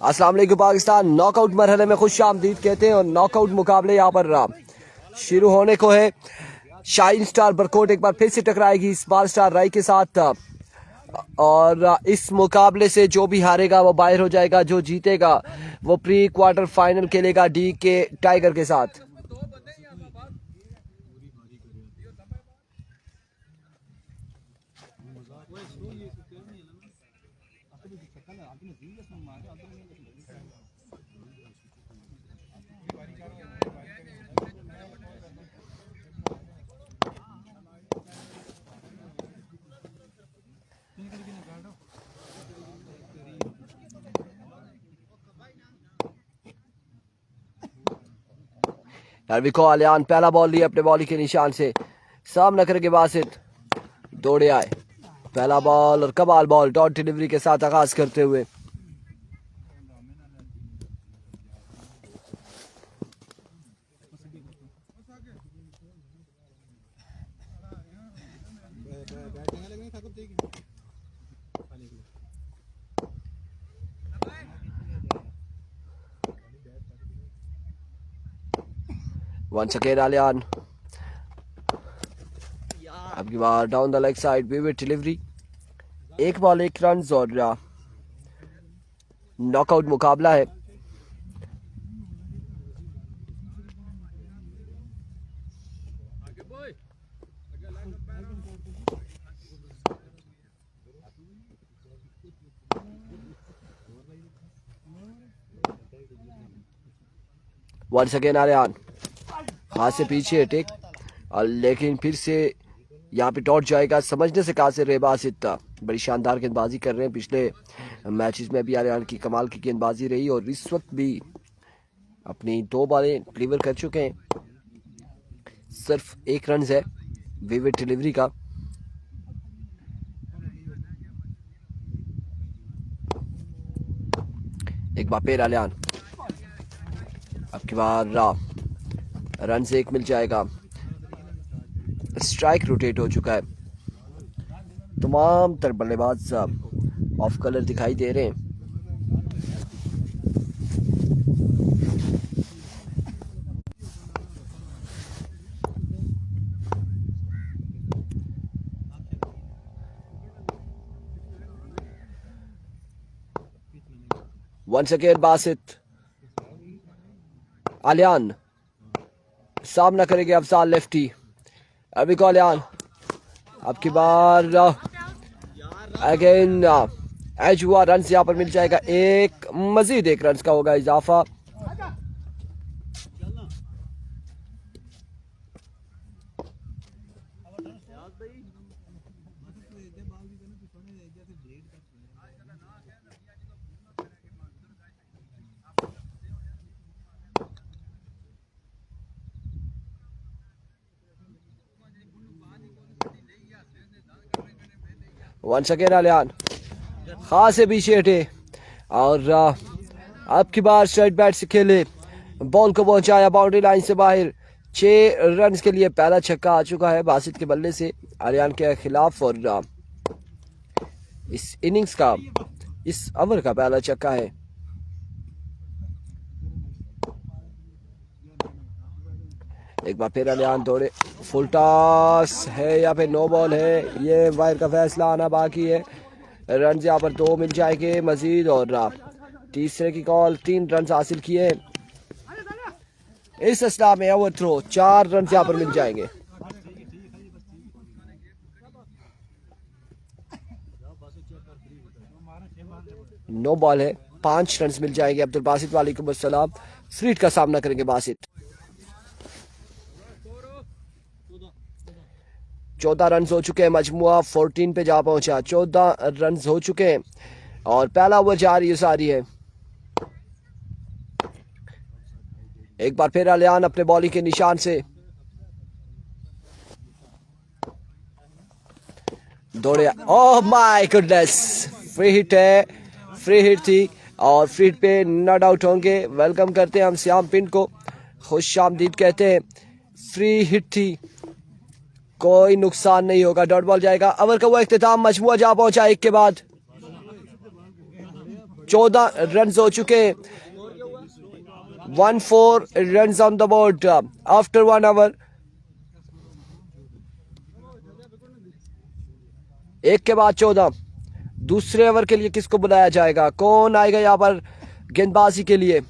अस्सलाम वालेकुम पाकिस्तान। नॉकआउट मरहले में खुश आमदीद कहते हैं और नॉकआउट मुकाबले यहाँ पर शुरू होने को है। शाइन स्टार बरकोट एक बार फिर से टकराएगी स्मॉल स्टार राय के साथ और इस मुकाबले से जो भी हारेगा वो बाहर हो जाएगा, जो जीतेगा वो प्री क्वार्टर फाइनल खेलेगा डी के टाइगर के साथ। को अलियान पहला बॉल लिया अपने बॉली के निशान से, सामना करके बासित दौड़े आए। पहला बॉल और कमाल बॉल डॉट डिलीवरी के साथ आगाज करते हुए वंस अगेन आलियान अब की बार down the leg side vivid delivery. एक बॉल एक रन और नॉकआउट मुकाबला है। वंस अगेन आलियान हाथ से पीछे अटैक लेकिन फिर से यहाँ पे टॉट जाएगा। समझने से कासिर रेबासित बड़ी शानदार गेंदबाजी कर रहे हैं। पिछले मैचेस में भी आलियान की कमाल की गेंदबाजी रही और इस वक्त भी अपनी 2 बॉलें डिलीवर कर चुके हैं। सिर्फ 1 रन है विविड डिलीवरी का। एक बार फिर आलियान अब की बार रन से 1 मिल जाएगा। स्ट्राइक रोटेट हो चुका है। तमाम तर बल्लेबाज ऑफ कलर दिखाई दे रहे हैं। वंस अगेन बासित आलियान सामना करेंगे अफजाल लेफ्टी। अभी को आलियान अब की बार अगेन एज हुआ। रन यहाँ पर मिल जाएगा। एक मजीद 1 रन का होगा इजाफा। वंस अगेन आलियान खास से पीछे हटे और अब की बार स्ट्रेट बैट से खेले, बॉल को पहुंचाया बाउंड्री लाइन से बाहर। 6 रन के लिए पहला छक्का आ चुका है बासित के बल्ले से आलियान के खिलाफ और इस इनिंग्स का इस ओवर का पहला छक्का है। एक बार फिर आलियान दौड़े। फुल टॉस है या फिर नो बॉल है, ये वायर का फैसला आना बाकी है। रन यहाँ पर 2 मिल जाएंगे मजीद और तीसरे की कॉल। 3 रन हासिल किए इस असला में। ओवर थ्रो 4 रन यहाँ पर मिल जाएंगे। नो बॉल है, 5 रन मिल जाएंगे। अब्दुल बासित वालेकुम अस्सलाम। फ्रीट का सामना करेंगे बासित। 14 रन हो चुके हैं। मजमुआ 14 पे जा पहुंचा। 14 रन हो चुके हैं और पहला ओवर जारी है। एक बार फिर आलियान अपने बॉलिंग के निशान से दौड़े। Oh my goodness, free hit है, फ्री हिट थी और फ्री हिट पे नॉट आउट होंगे। वेलकम करते हैं हम श्याम पिंड को, खुश आमदीद कहते हैं। फ्री हिट थी, कोई नुकसान नहीं होगा। डॉट बॉल जाएगा। ओवर का वो इख्तिताम, मजमुआ जा पहुंचा 1 के बाद। 14 रन हो चुके हैं। 14 run on the board after 1 over. एक के बाद 14। दूसरे ओवर के लिए किसको बुलाया जाएगा, कौन आएगा यहाँ पर गेंदबाजी के लिए।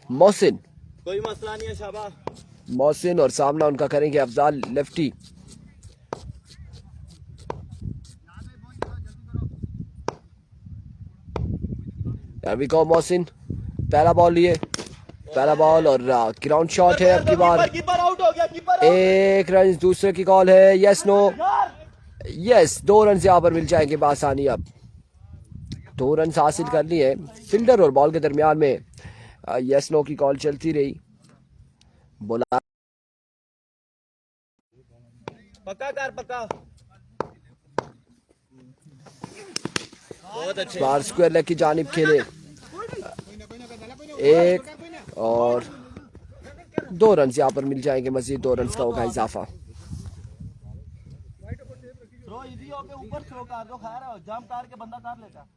मोहसिन, कोई मसला नहीं है शाबा। मोहसिन और सामना उनका करेंगे अफजाल लेफ्टी। अभी को मोहसिन पहला बॉल लिए, पहला बॉल और ग्राउंड शॉट है। अब की बार कीपर आउट हो गया, कीपर एक रन दूसरे की कॉल है। यस नो यस, 2 रन यहाँ पर मिल जाएंगे बासानी। अब 2 रन हासिल कर लिए फील्डर और बॉल के दरमियान में। यस नो की कॉल चलती रही। बोला पक्का कर पक्का। बहुत अच्छे। बार स्क्वायर लेग की जानिब खेले, एक और 2 रन यहाँ पर मिल जाएंगे। मजीद 2 रन का होगा इजाफा। थ्रो इजी हो के ऊपर थ्रो कर दो, खैर है जंप करके बंदा कर लेता।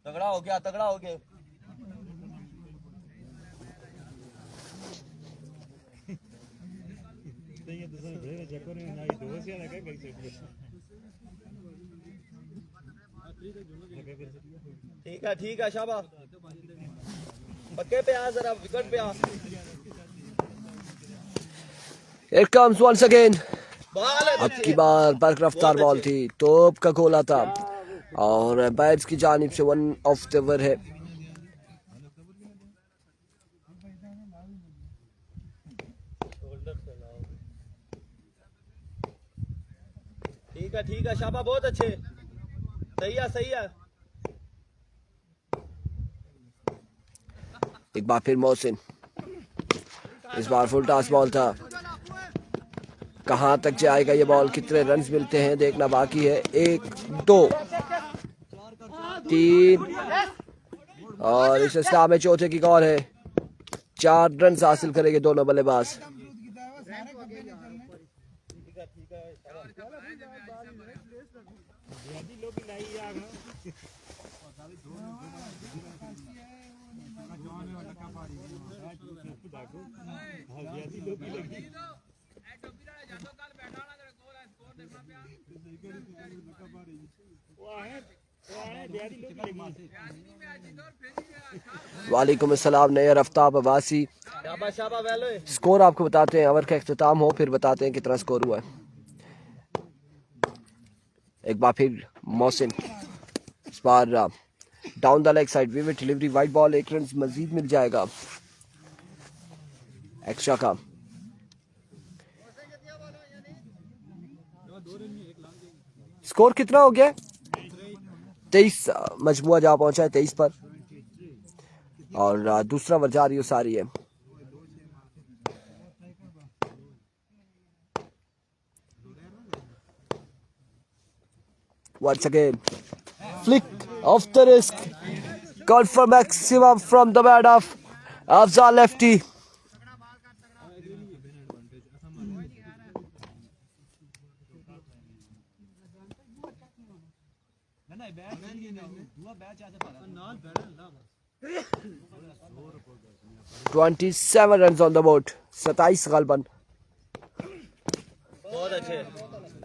तगड़ा हो गया, तगड़ा हो गया। ठीक है शाबा। पक्के पे आ, जरा विकेट पे आ। Here comes once again। Ball है अब की बार बर्क रफ्तार बॉल थी, तोप का गोला था और बैट्स की जानिब से 1 ऑफ द ओवर है। ठीक है शाबा, बहुत अच्छे। सही है सही है। एक बार फिर मोहसिन, इस बार फुल टॉस बॉल था। कहां तक जाएगा ये बॉल, कितने रन्स मिलते हैं देखना बाकी है। 1 2 3 और इस स्टार में चौथे की कॉल है। 4 रन हासिल करेंगे दोनों बल्लेबाज। वालेकुम अस्सलाम नैयर आफ्ताब अब्बासी। शाबा वेलो। स्कोर आपको बताते हैं, ओवर का अख्ताम हो फिर बताते हैं कितना स्कोर हुआ है। एक बार फिर मोहसिन, इस बार down the leg side vivid delivery, wide ball. 1 run मजीद मिल जाएगा एक्स्ट्रा का। स्कोर कितना हो गया, 23 मजमुआ जा पहुंचा है 23 पर और दूसरा ओवर जारी सारी है। Once again, flick of the wrist, called for maximum from the bat of Afzal lefty. $27 runs on the board, 27 गलबन। बहुत अच्छे।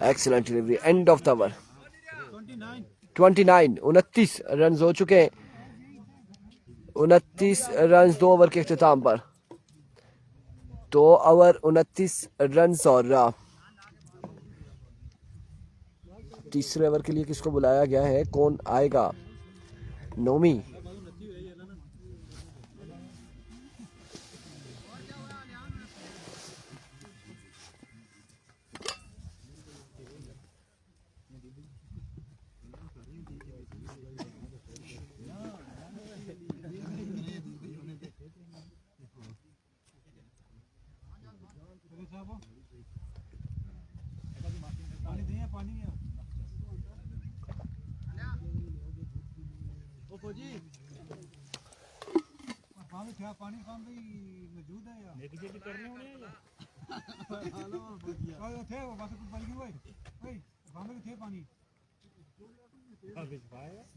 Excellent delivery, end of the over. 29 run हो चुके हैं। 29 रन 2 ओवर के अख्ताम पर। 2 ओवर 29 रन और तीसरे ओवर के लिए किसको बुलाया गया है, कौन आएगा। नोमी,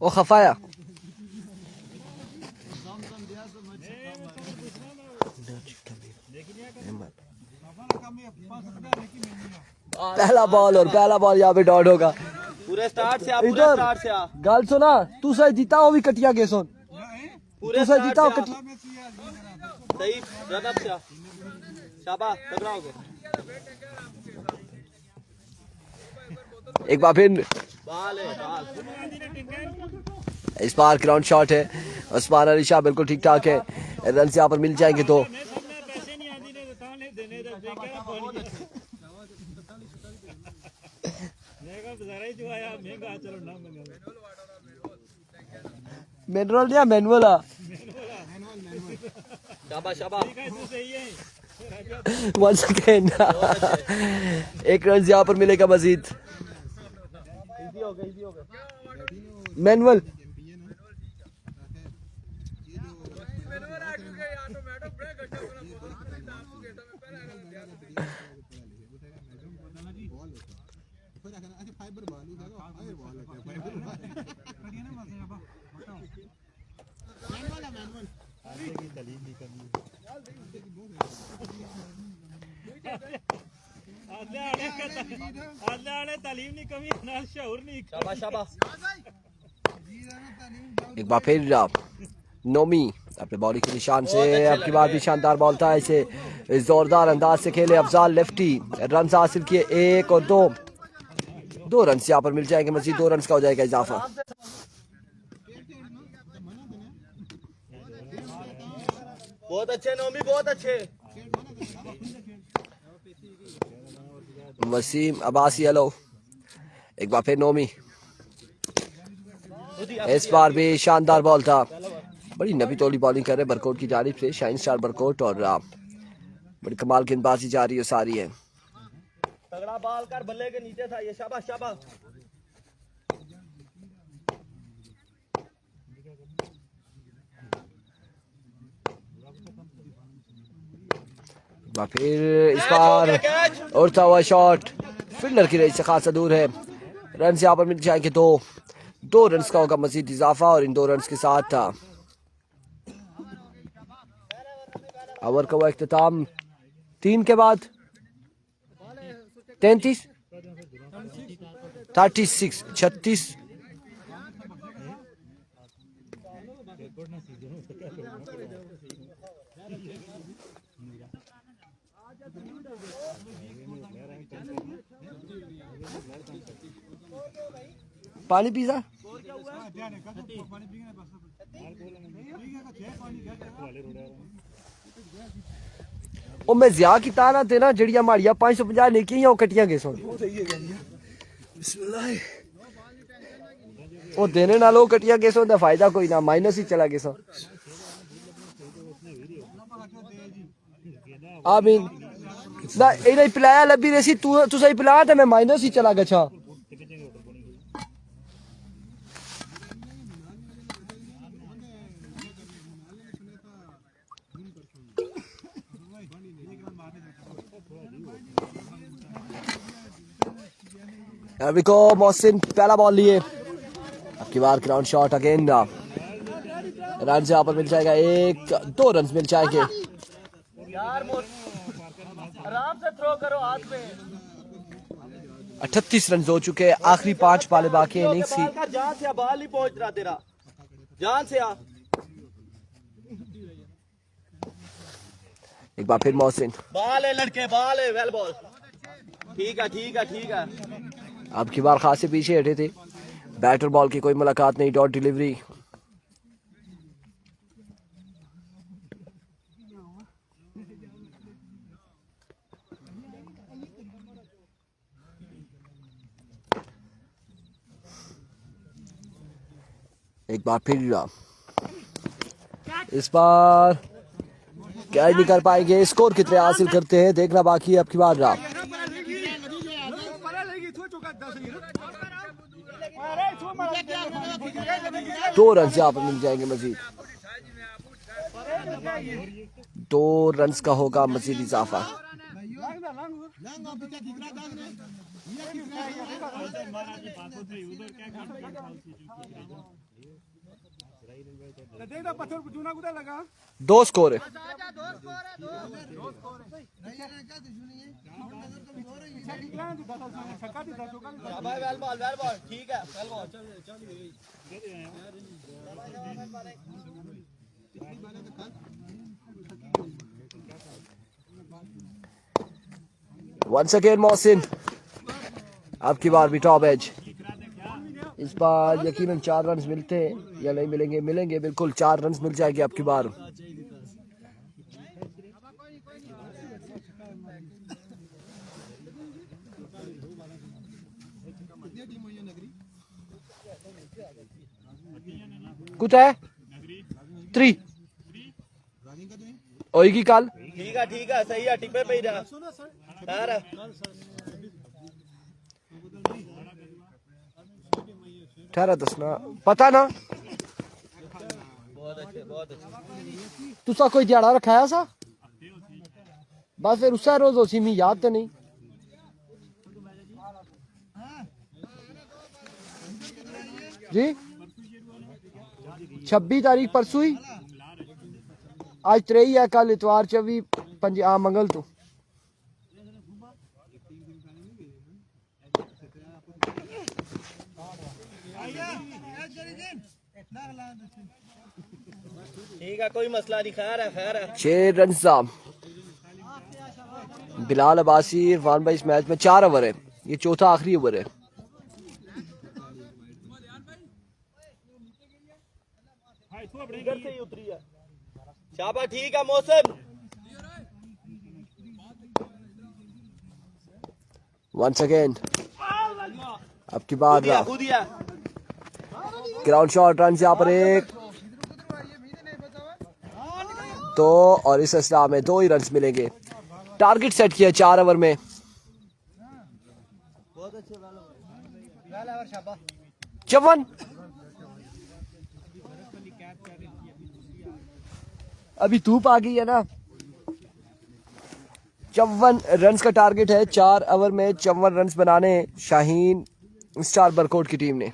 वो खफाया पहला बॉल और पहला बॉल यहाँ पे डॉट होगा। पूरे स्टार्ट से आ, पूरे इधर स्टार्ट से आ, गल सुना, तू सही जीता हो भी कटिया के सुन, पूरे तू सही स्टार्ट जीता हो से आ। कटिया। सही रन अप से आ, शाबाश टकराओगे। एक बार फिर बाल है बाल। इस बार ग्राउंड शॉट है, उस्मान अली शाह बिल्कुल ठीक ठाक है, रन यहाँ पर मिल जाएंगे तो मैनुअल या मैनुअल शाबाश शाबाश। वंस अगेन एक रन यहाँ पर मिलेगा मजीद। इजी हो गया, इजी हो गया। मैनुअल तालीम नहीं कमी ना शऊर नहीं। शाबाश शाबाश। एक बार फिर नोमी अपने बॉलिंग के निशान से अब की बार भी शानदार बॉल था, इसे जोरदार अंदाज से खेले अफजाल लेफ्टी, रन हासिल किए 1 और 2 रन यहाँ पर मिल जाएंगे, मजीद 2 रन का हो जाएगा इजाफा। बहुत अच्छे नोमी, बहुत अच्छे। वसीम अब्बासी हेलो, एक बार फिर नोमी, इस बार भी शानदार बॉल था, बड़ी नबी तोली बॉलिंग कर रहे बरकोट की जानिब से शाइन स्टार बरकोट और बड़ी कमाल गेंदबाजी जा रही है सारी है। तगड़ा बाल कर, बल्ले के नीचे था ये। शाबाश शाबाश। फिर इस बार उड़ता हुआ शॉट फील्डर की रेंज से खासा दूर है, रन यहाँ पर मिल जाएंगे 2 रन का होगा मजीद इजाफा और इन 2 रन के साथ ओवर का वो इख्तिताम 3 के बाद 36 36 पानी पीसा ओ मैं जिया की ताना ते ना जड़ियां माड़ियां 550 लेके ही कटियां के सुन ओ देने ना लो कटियां के सुन दा फायदा कोई ना, माइनस ही चला के सुन। आमीन ना इन्हें पिलाया लबी रेसी तू सही पिलाया था, मैं माइनस ही चला गया। अभी को मोहसिन पहला बॉल लिए, अब की बार ग्राउंड शॉट अगेन, रन यहाँ पर मिल जाएगा 1-2 रन मिल जाएंगे। यार आराम से थ्रो करो हाथ में। 38 रन हो चुके हैं, आखिरी 5 बालें बाकी है इनिंग्स की। जान से बाल नहीं पहुंच रहा तेरा, जान से आ। एक बार फिर मोहसिन, बाल है लड़के, बाल है, वेल बॉल। ठीक है ठीक है ठीक है। अब की बार खासे पीछे हटे थे, बैटर बॉल की कोई मुलाकात नहीं, डॉट डिलीवरी। एक बार फिर इस बार क्या ही नहीं कर पाएंगे, स्कोर कितने हासिल करते हैं देखना बाकी है। अब की बार 2 रन यहाँ पर मिल जाएंगे मजीद। 2 रन का होगा मजीद इजाफा। दो स्कोर है। ठीक है 1 अगेन मोहसिन, आपकी बार भी टॉप एज। इस बार यकीनन 4 रन मिलते हैं या नहीं मिलेंगे? मिलेंगे बिल्कुल, 4 रन मिल जाएंगे आपकी बार। कुछ है 3 होएगी कल। ठीक है सही है टिपे पे ही रहा यार। ठहरा दसना पता ना बहुत अच्छे तुसा कोई दिहाड़ा रखाया सा? बस फिर उससे रोज उसी में याद तो नहीं। जी 26 तारीख परसों ही, आज 3 है, कल इतवार 24 मंगल तो। ठीक है कोई मसला नहीं, खैर है 6 रन साहब। बिलाल अब्बासी इरफान भाई इस मैच में 4 ओवर है, ये चौथा आखिरी ओवर है। इधर से ही उतरी है। शाबाश ठीक है मौसम। वंस अगेन आपकी बात। खुदिया ग्राउंड शॉट रन यहाँ पर 1 तो, और इस असला में 2 ही रन मिलेंगे। टारगेट सेट किया 4 ओवर में। चौवन अभी धूप आ गई है ना। 54 रन का टारगेट है 4 ओवर में। 54 रन बनाने शाहीन स्टार बरकोट की टीम ने।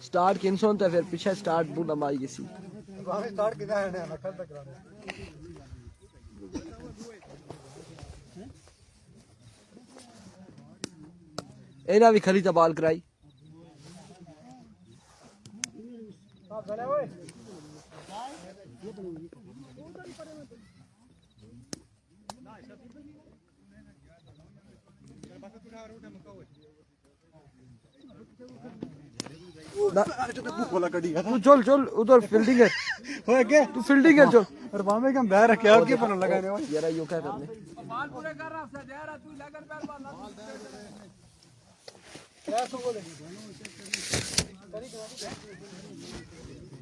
स्टार्ट किन सुनता फिर पीछे स्टार्ट बूना माई किसी स्टार्ट किधर है ना खल तक कराने। इन्हें भी खरी तबाल कराई। तू चल चल उधर फील्डिंग है। होए के तू फील्डिंग है चल। और बामे कम बह रखे और क्या पता लगाने भाई यार यो क्या करने बाल पूरे कर रहा है जा रहा तू लगन पैर मारना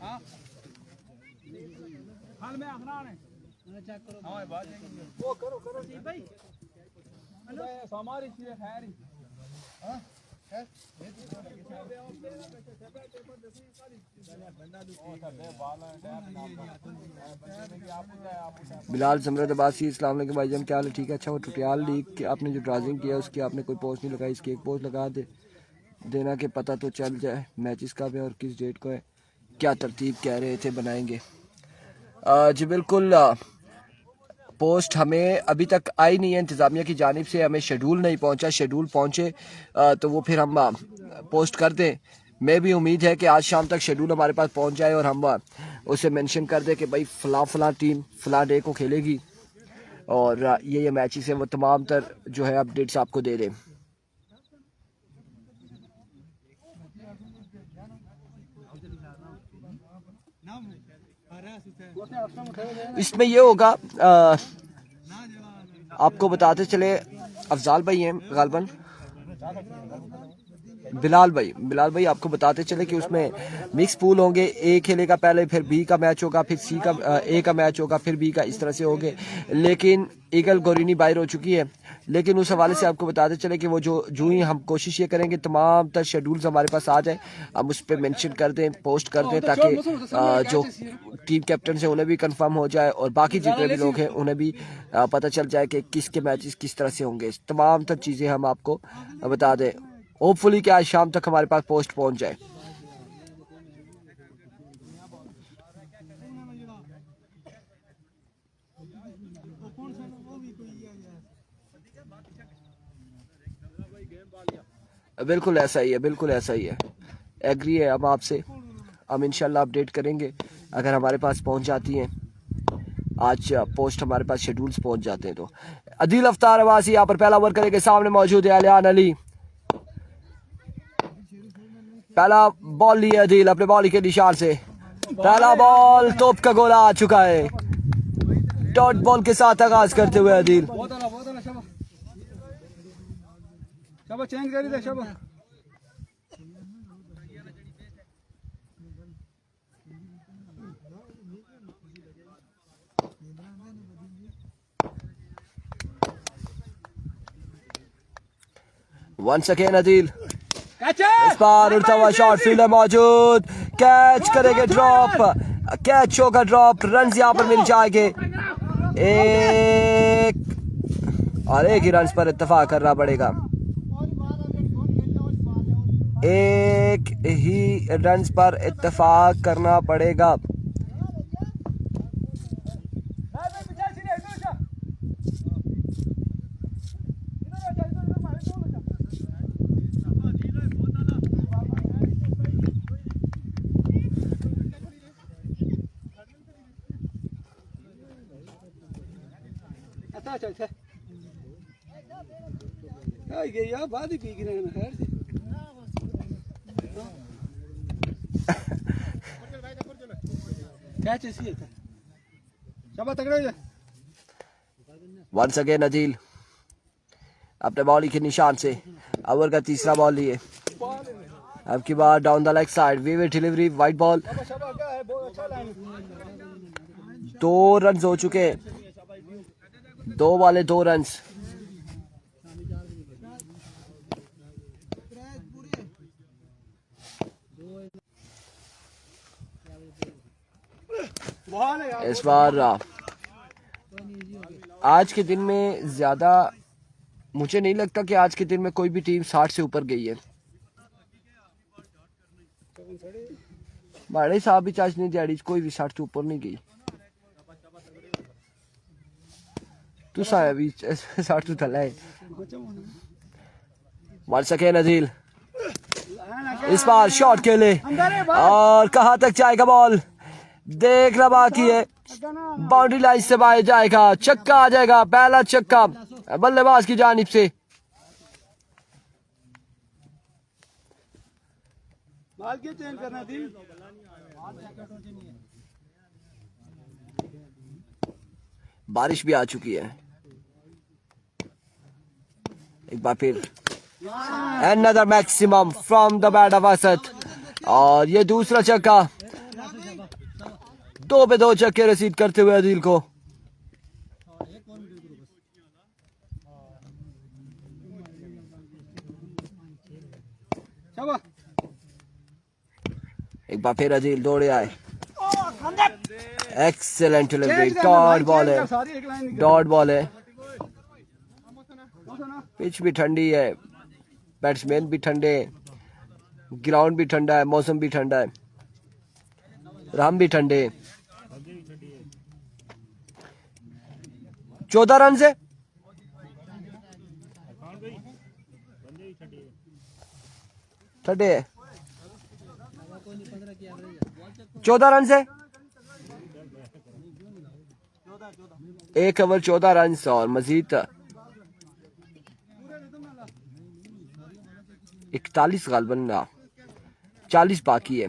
हां हाल में आखना है चेक करो हां बात वो करो जी भाई हेलो हमारी चीज खैर ही हां बिलाल जमरत अब्बासी अस्सलाम वालेकुम भाईजान, क्या हाल है? ठीक है अच्छा। वो टुटियाल लीग के आपने जो ड्राइविंग किया उसकी आपने कोई पोस्ट नहीं लगाई, इसकी एक पोस्ट लगा देना कि पता तो चल जाए मैचेस कब है और किस डेट को है। क्या तरतीब कह रहे थे बनाएंगे? जी बिल्कुल, पोस्ट हमें अभी तक आई नहीं है इंतज़ामिया की जानिब से, हमें शेड्यूल नहीं पहुंचा। शेड्यूल पहुंचे तो वो फिर हम पोस्ट कर दें। मैं भी उम्मीद है कि आज शाम तक शेड्यूल हमारे पास पहुंच जाए और हम उसे मेंशन कर दें कि भाई फ़लाँ टीम फ़लाँ डे को खेलेगी और ये मैचेस हैं, वो तमाम तर जो है अपडेट्स आपको दे दें। इसमें ये होगा आपको बताते चले, अफजाल भाई हैं गालबन, बिलाल भाई आपको बताते चले कि उसमें मिक्स पूल होंगे। ए खेलेगा पहले, फिर बी का मैच होगा, फिर सी का ए का मैच होगा, फिर बी का, इस तरह से होंगे। लेकिन ईगल गोरिनी बाहर हो चुकी है। लेकिन उस हवाले से आपको बताते चले कि वो जो ही हम कोशिश ये करेंगे तमाम तर शेड्यूल्स हमारे पास आ जाए, हम उस पर मेंशन कर दें, पोस्ट कर दें, ताकि जो टीम कैप्टन है उन्हें भी कंफर्म हो जाए और बाकी जितने भी लोग हैं उन्हें भी पता चल जाए कि किसके मैचेस किस तरह से होंगे। तमाम तर चीज़ें हम आपको बता दें। होपफुली कि आज शाम तक हमारे पास पोस्ट पहुंच जाए। बिल्कुल ऐसा ही है, बिल्कुल ऐसा ही है, एग्री है हम आपसे। हम इंशाल्लाह अपडेट करेंगे अगर हमारे पास पहुंच जाती हैं, आज पोस्ट हमारे पास शेड्यूल्स पहुंच जाते हैं तो। अदील अफ्तार अवासी यहाँ पर पहला ओवर करेंगे, सामने मौजूद है अलियान अली। पहला बॉल लिया अदील अपने बॉल के निशान से, पहला बॉल तोप का गोला आ चुका है। डॉट बॉल के साथ आगाज करते हुए अदील, शाबाश चेंज कर दे, शाबाश। वंस अगेन अदील, इस बार उड़ता हुआ शॉट फील्डर मौजूद, कैच करेंगे, ड्रॉप, कैच होगा ड्रॉप, रन यहाँ पर मिल जाएंगे। एक ही रन पर इत्तेफाक करना पड़ेगा, एक ही रन पर इत्तेफाक करना पड़ेगा। अच्छा ये यार बाद ही पी गिरे ना खैर जी। कैच ऐसी है, शाबाश तगड़े हो। वंस अगेन अदील अपने बॉल के निशान से ओवर का तीसरा बॉल लिए, अब की बार डाउन द लेग साइड, वीवे डिलीवरी, वाइट बॉल। 2 रन हो चुके, 2 वाले 2 रन। इस बार आज के दिन में ज्यादा मुझे नहीं लगता कि आज के दिन में कोई भी टीम 60 से ऊपर गई है। बड़े साहब भी चार्ज नहीं दिहाड़ी, कोई भी 60 से ऊपर नहीं गई। तू साया भी 60 तो थला है। वंस अगेन अदील, इस बार शॉट के लिए, और कहां तक जाएगा बॉल देखना बाकी है, बाउंड्री लाइन से बाहर जाएगा, छक्का आ जाएगा, पहला छक्का बल्लेबाज की जानिब से। बाल के चेंज करना थी। बारिश भी आ चुकी है, एक बार फिर another maximum from the bat of Asad, और ये दूसरा छक्का, 2 पे 2 छक्के रसीद करते हुए अदील को। एक बार फिर अदील दौड़े आए, एक्सेलेंट डिलीवरी, डॉट बॉल है, डॉट बॉल है। पिच भी ठंडी है, बैट्समैन भी ठंडे, ग्राउंड भी ठंडा है, मौसम भी ठंडा है, हम भी ठंडे। 14 रन से ठंडे है, 14 रन से 1 ओवर 14 रन और मजीद 41 गालबन 40 बाकी है।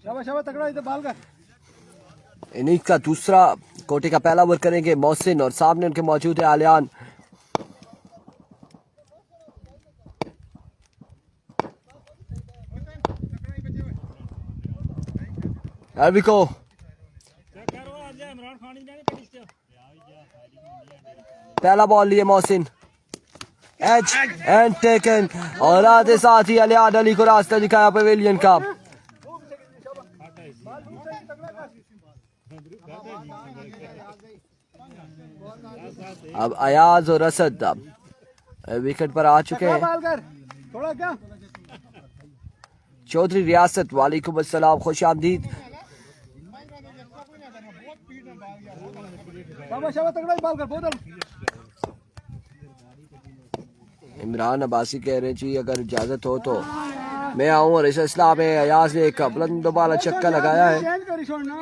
शाबाश शाबाश तगड़ा इधर बाल कर। इनिंग्स का दूसरा कोटे का पहला ओवर करेंगे मोहसिन और सामने उनके मौजूद है आलियान। एल्विको इमरान खान ही जाने पिच पहला बॉल लिए मोहसिन, एच एंड टेकन और आधे साथ ही अलियान अली को रास्ता दिखाया पवेलियन का। अब अयाज और असद विकेट पर आ चुके हैं। बाल कर थोड़ा क्या। चौधरी रियासत वालेकुम अस्सलाम, खुश आमदीद। शाबाश शाबाश तगड़ा बाल कर बोतल। इमरान अब्बासी कह रहे जी अगर इजाजत हो तो मैं आऊं और इस इस्लाम में अयाज ने एक बुलंद वाला चक्का लगाया है। चेंज करी छोड़ना।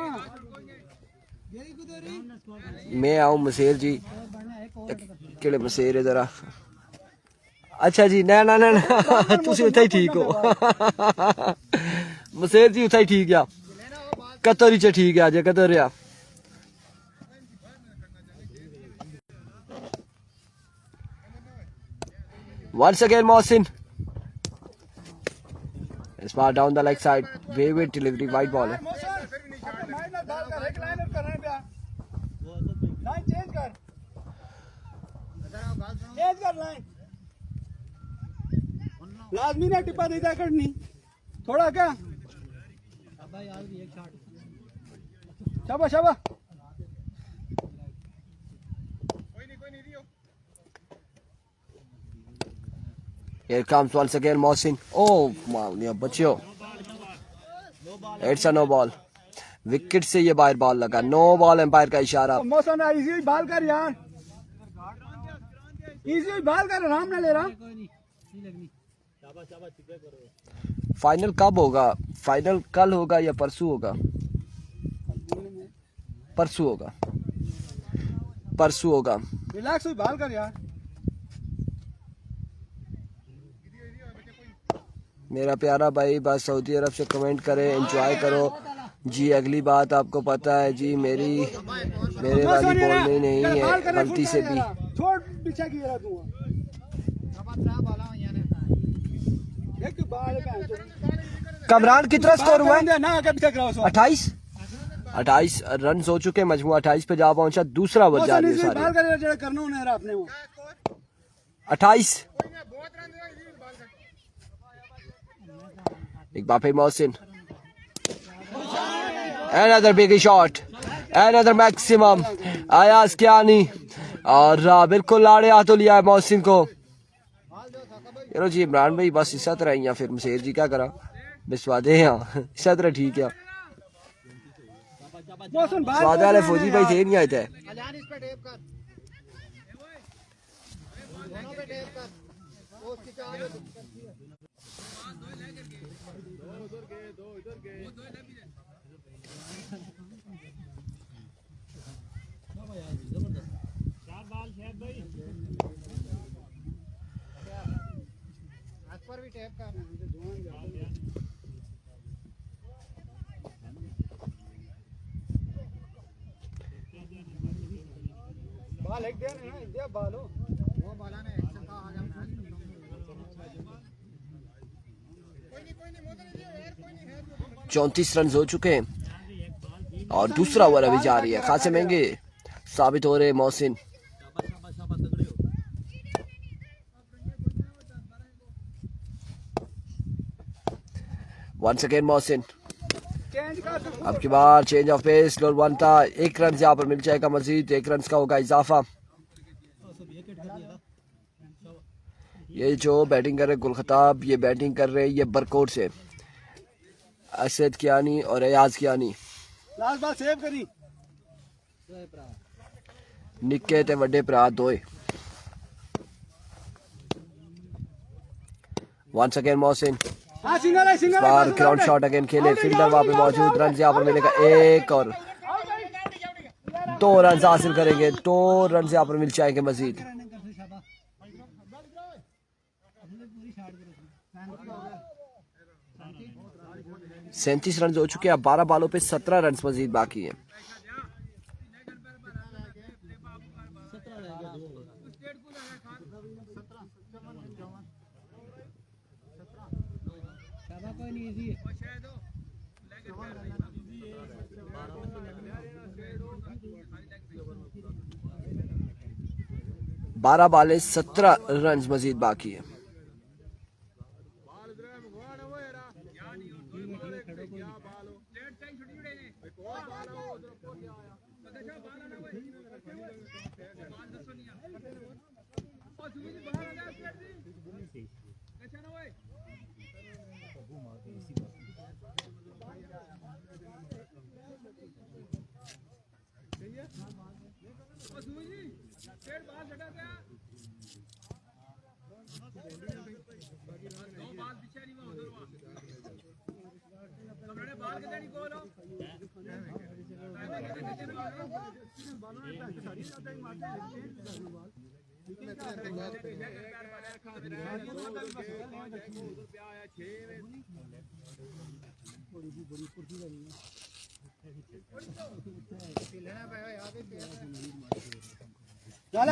मैं आऊं मसेर जी, केड़े मसेर है जरा। अच्छा जी ना ना ना ना तुसी उत्थे ही ठीक हो मसेर जी उत्थे ही ठीक है, कतर ही ठीक है अजे कतर रहा। Once again Mohsin, it's far down the leg side, very delivery, wide ball है। लाजमी ना टिप्पा देता करनी थोड़ा क्या। शाबाश शाबाश। Here comes once again Mohsin. Oh wow, yeah, बच्चियों, it's a no ball। Wicket से ये बाहर बॉल लगा, नो बॉल एम्पायर का इशारा। मौसम इजी बाल कर यार, इजी बाल कर, आराम ना ले रहा। फाइनल कब होगा? फाइनल कल होगा या परसों होगा? परसों होगा, परसों होगा। रिलैक्स हुई बाल कर यार। मेरा प्यारा भाई बस सऊदी अरब से कमेंट करे, एंजॉय करो जी। अगली बात आपको पता है जी, मेरे वाली बोलनी नहीं है गलती से भी। छोड़ पीछे की रहा तू। कमरान कितना स्कोर हुआ है? ना आगे पीछे कराओ। 28 रन हो चुके, मजमू 28 पे जा पहुंचा। दूसरा ओवर जारी है सारे। बाल कर जो करना उन्हें आपने वो 28। एक बार फिर Mohsin, another big shot, another maximum। Ayaz Kiani और बिल्कुल लाड़े हाथों लिया है मोहसिन को। चलो जी इमरान भाई बस इस तरह ही, या फिर मसेर जी क्या करा बिस्वादे हैं इस तरह ठीक है। स्वादे वाले फौजी भाई थे नहीं आए थे। बाल एक दे ना दे बालो वो बाला ने एक्शन का आ जाना। कोई नहीं 34 रन हो चुके हैं और दूसरा ओवर अभी जारी है। खासे महंगे साबित हो रहे मोहसिन। वंस अगेन मोहसिन, अब की बार चेंज ऑफ पेस। लोल वन था, 1 रन यहाँ पर मिल जाएगा मजीद, 1 रन का होगा इजाफा। ये जो बैटिंग कर रहे गुलखताब, ये बैटिंग कर रहे ये बरकोट से असद कियानी और अयाज कियानी। लास्ट बाल सेव करी निक्के ते वड्डे भरा दोए। वंस अगेन मोहसिन, हां सिंगल है बार ग्राउंड शॉट अगेन खेले, फील्डर वहां पे मौजूद, रन यहाँ पर मिलेगा 1 और 2 रन हासिल करेंगे, 2 रन यहाँ पर मिल जाएंगे मजीद। 37 रन हो चुके हैं, 12 बॉलों पे 17 रन मजीद बाकी है। बारह बाले 17 रन मजीद बाकी है।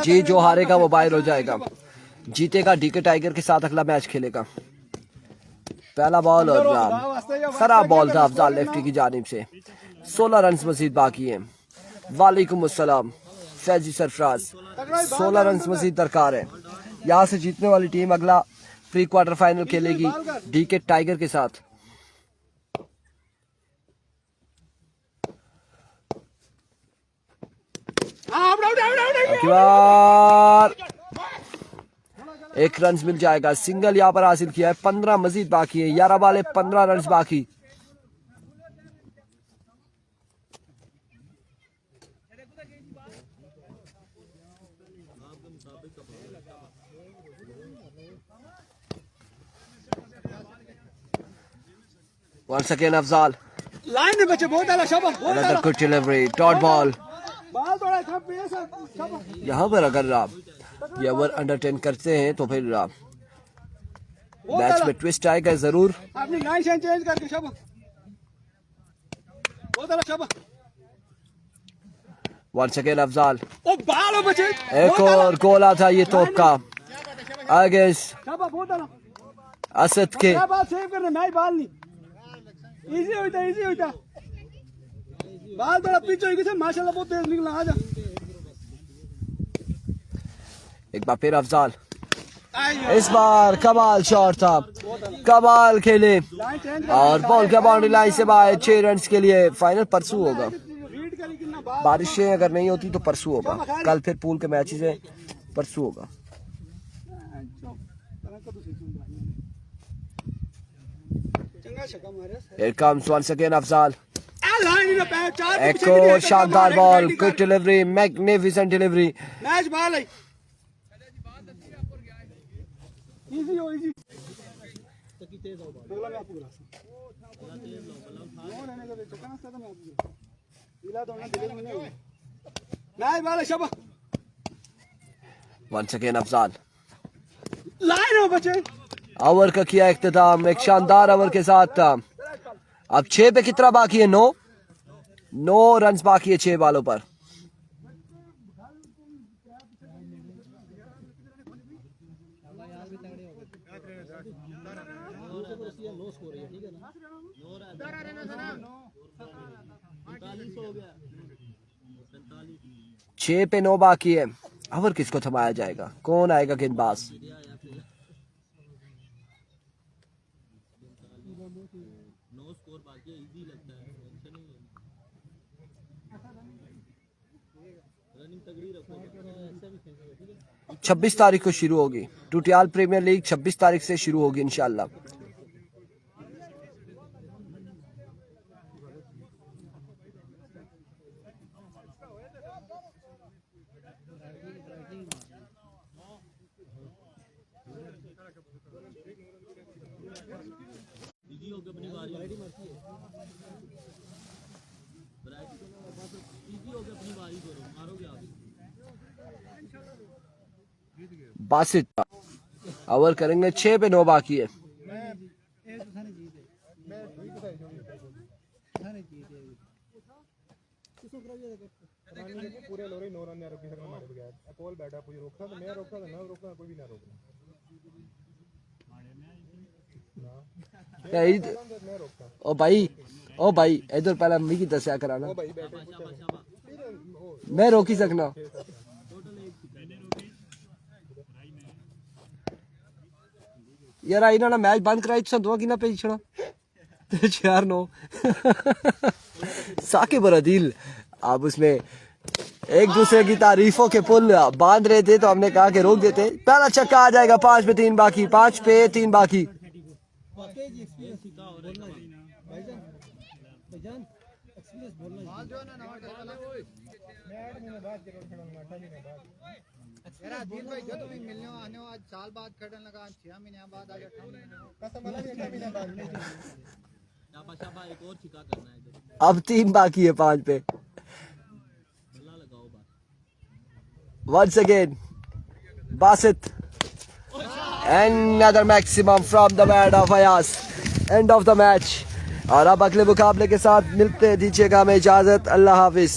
जी जो हारेगा वो बाहर हो जाएगा, जीतेगा डीके टाइगर के साथ अगला मैच खेलेगा। पहला बॉल और खराब बॉल था अफजाल लेफ्टी की जानिब से। 16 रन मजीद बाकी हैं। वालेकुम अस्सलाम फैजी सरफराज। 16 रन मजीद दरकार है। यहाँ से जीतने वाली टीम अगला प्री क्वार्टर फाइनल खेलेगी डीके टाइगर के साथ। एक रन मिल जाएगा, सिंगल यहाँ पर हासिल किया है। 15 मजीद बाकी है, 11 बाले 15 रन बाकी। Once again अफजाल लाइन में बचे, बहुत आला शाबाश, बहुत another आला good delivery, डॉट बॉल। बाल थोड़ा खा पे शाबाश। यहाँ पर अगर आप ये ओवर अंडर 10 करते हैं तो फिर मैच में ट्विस्ट आएगा जरूर। आपने लाइन शाइन चेंज करके शाबाश, बहुत आला शाबाश। Once again अफजाल, ओ बाल बचे, एक और गोल आता ये तोप का अगेंस्ट शाबाश, बहुत आला। असद के। क्या बात सेव करने, मैं बाल नहीं इजी होता, इजी होता। बाल थोड़ा पीछे हो गए, माशाल्लाह बहुत तेज निकला। आजा एक बार फिर अफजाल, इस बार कमाल शॉट था, कमाल खेले और बॉल के बाउंड्री लाइन से बाहर। 6 रन के लिए फाइनल परसों होगा। रीड करी कितना बाल। बारिशें अगर नहीं होती तो परसों होगा। कल फिर पूल के मैचेस है, परसों होगा। Here comes once again Afzal, एक और शानदार ball, good delivery, magnificent delivery. Match बाल है, इजी हो इजी। अगला मैं आपको बुलाता हूं, रहने दो, चक्का ना मैं आपको दिला दो ना, दिले में नहीं। मैच बाल है शाबाश। Once again अफजाल, लाइन हो बचे, ओवर का किया इख्तिताम एक शानदार ओवर के साथ। अब 6 पे कितना बाकी है? 9 रन बाकी है 6 बालों पर। छह पे 9 बाकी है। ओवर किसको थमाया जाएगा? कौन आएगा गेंदबाज? स्कोर बाकी इजी लगता है, टेंशन नहीं है। रनिंग तगड़ी रखो, ऐसा भी खेलेंगे, ठीक है। 26 तारीख को शुरू होगी टूटियाल प्रीमियर लीग, 26 तारीख से शुरू होगी इंशाल्लाह। इजी होके अपनी बारी इजी होके अपनी बारी करो। बासित ओवर करेंगे 6 पे 9 बाकी है। पूरे लोरे 9 रन रोकी सकना हमारे बगैर अकोल बैठा कोई रोकता तो मैं रोकता ना रोकता कोई भी ना रोकना ओ भाई इधर पहले मिगी दसिया कराना ओ भाई बैठे मैं रोकी सकना। यार आई ना मैच बंद कराई तो कि ना पे छड़ा 4-9 साकिब और अदील अब उसमें एक दूसरे की तारीफों के पुल बांध रहे थे तो हमने कहा कि रोक देते। पहला छक्का आ जाएगा 5 पे 3 बाकी 5 पे 3 बाकी। अब 3 बाकी है 5 पे। Once again, Basit. Another maximum from the bat of Ayaz. End of the match. और अब अगले मुकाबले के साथ मिलते दीजिएगा हमें इजाजत। अल्लाह हाफिज।